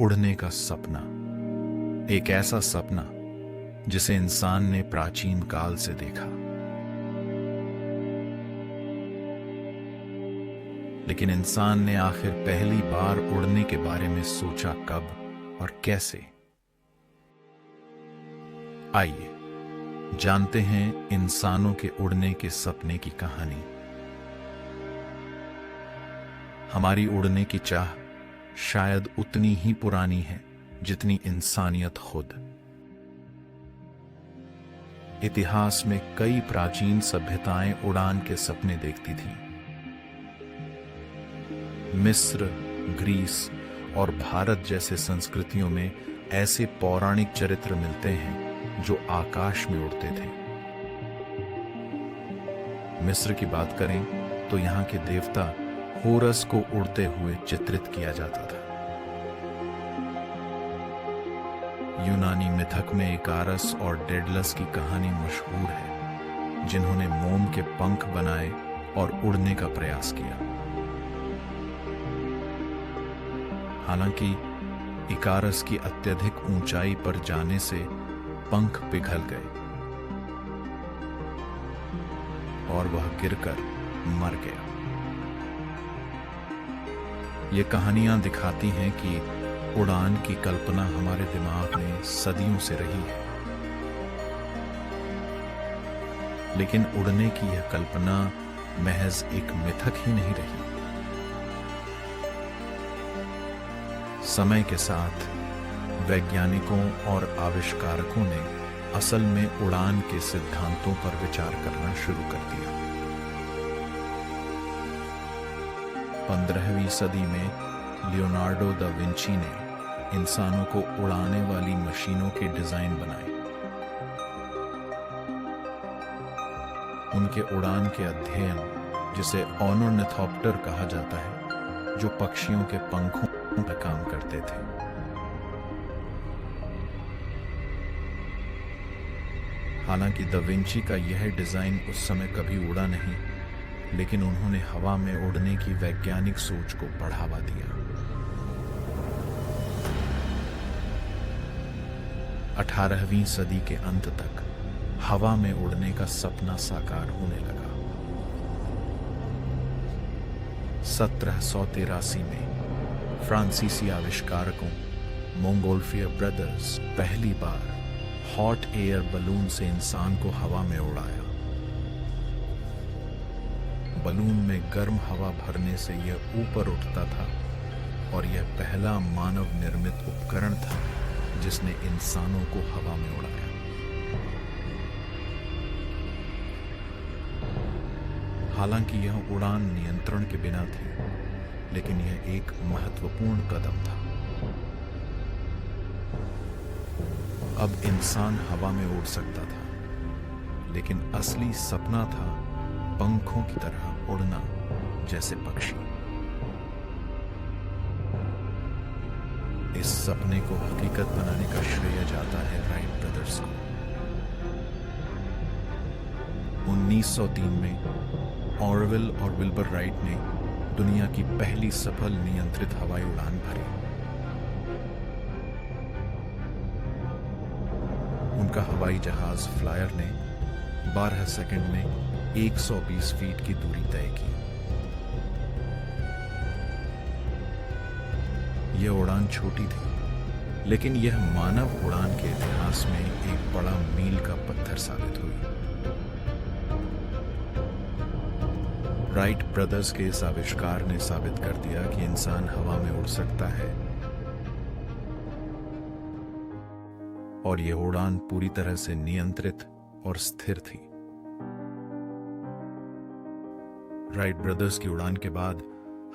उड़ने का सपना, एक ऐसा सपना जिसे इंसान ने प्राचीन काल से देखा, लेकिन इंसान ने आखिर पहली बार उड़ने के बारे में सोचा कब और कैसे? आइए जानते हैं इंसानों के उड़ने के सपने की कहानी। हमारी उड़ने की चाह शायद उतनी ही पुरानी है जितनी इंसानियत खुद। इतिहास में कई प्राचीन सभ्यताएं उड़ान के सपने देखती थीं। मिस्र, ग्रीस और भारत जैसे संस्कृतियों में ऐसे पौराणिक चरित्र मिलते हैं जो आकाश में उड़ते थे। मिस्र की बात करें तो यहाँ के देवता होरस को उड़ते हुए चित्रित किया जाता था। यूनानी मिथक में इकारस और डेडलस की कहानी मशहूर है, जिन्होंने मोम के पंख बनाए और उड़ने का प्रयास किया। हालांकि इकारस की अत्यधिक ऊंचाई पर जाने से पंख पिघल गए और वह गिरकर मर गया। ये कहानियां दिखाती हैं कि उड़ान की कल्पना हमारे दिमाग में सदियों से रही है, लेकिन उड़ने की यह कल्पना महज एक मिथक ही नहीं रही। समय के साथ वैज्ञानिकों और आविष्कारकों ने असल में उड़ान के सिद्धांतों पर विचार करना शुरू कर दिया। 15वीं सदी में लियोनार्डो दा विंची ने इंसानों को उड़ाने वाली मशीनों के डिजाइन बनाए। उनके उड़ान के अध्ययन, जिसे ऑर्निथोप्टर कहा जाता है, जो पक्षियों के पंखों पर काम करते थे। हालांकि दा विंची का यह डिजाइन उस समय कभी उड़ा नहीं, लेकिन उन्होंने हवा में उड़ने की वैज्ञानिक सोच को बढ़ावा दिया। 18वीं सदी के अंत तक हवा में उड़ने का सपना साकार होने लगा। 1783 में फ्रांसीसी आविष्कारकों मोंगोल्फियर ब्रदर्स पहली बार हॉट एयर बलून से इंसान को हवा में उड़ाया। बलून में गर्म हवा भरने से यह ऊपर उठता था और यह पहला मानव निर्मित उपकरण था जिसने इंसानों को हवा में उड़ाया। हालांकि यह उड़ान नियंत्रण के बिना थी, लेकिन यह एक महत्वपूर्ण कदम था। अब इंसान हवा में उड़ सकता था, लेकिन असली सपना था पंखों की तरह उड़ना जैसे पक्षी। इस सपने को हकीकत बनाने का श्रेय जाता है राइट ब्रदर्स को। 1903 में ऑरवेल और विल्बर राइट ने दुनिया की पहली सफल नियंत्रित हवाई उड़ान भरी। उनका हवाई जहाज फ्लायर ने 12 सेकंड में 120 फीट की दूरी तय की। यह उड़ान छोटी थी, लेकिन यह मानव उड़ान के इतिहास में एक बड़ा मील का पत्थर साबित हुई। राइट ब्रदर्स के इस आविष्कार ने साबित कर दिया कि इंसान हवा में उड़ सकता है, और यह उड़ान पूरी तरह से नियंत्रित और स्थिर थी। राइट ब्रदर्स की उड़ान के बाद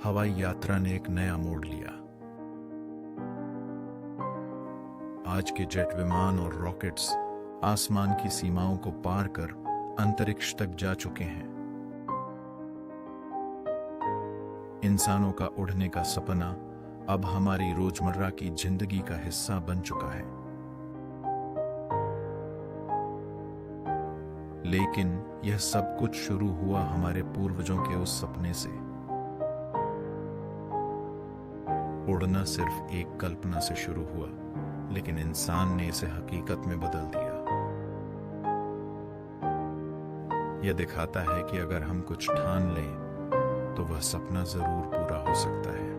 हवाई यात्रा ने एक नया मोड़ लिया। आज के जेट विमान और रॉकेट्स आसमान की सीमाओं को पार कर अंतरिक्ष तक जा चुके हैं। इंसानों का उड़ने का सपना अब हमारी रोजमर्रा की जिंदगी का हिस्सा बन चुका है। लेकिन यह सब कुछ शुरू हुआ हमारे पूर्वजों के उस सपने से। उड़ना सिर्फ एक कल्पना से शुरू हुआ, लेकिन इंसान ने इसे हकीकत में बदल दिया। यह दिखाता है कि अगर हम कुछ ठान लें तो वह सपना जरूर पूरा हो सकता है।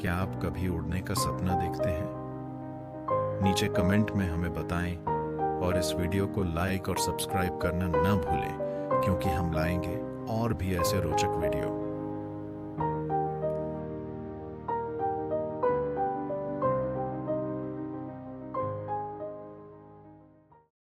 क्या आप कभी उड़ने का सपना देखते हैं? नीचे कमेंट में हमें बताएं और इस वीडियो को लाइक और सब्सक्राइब करना न भूलें, क्योंकि हम लाएंगे और भी ऐसे रोचक वीडियो।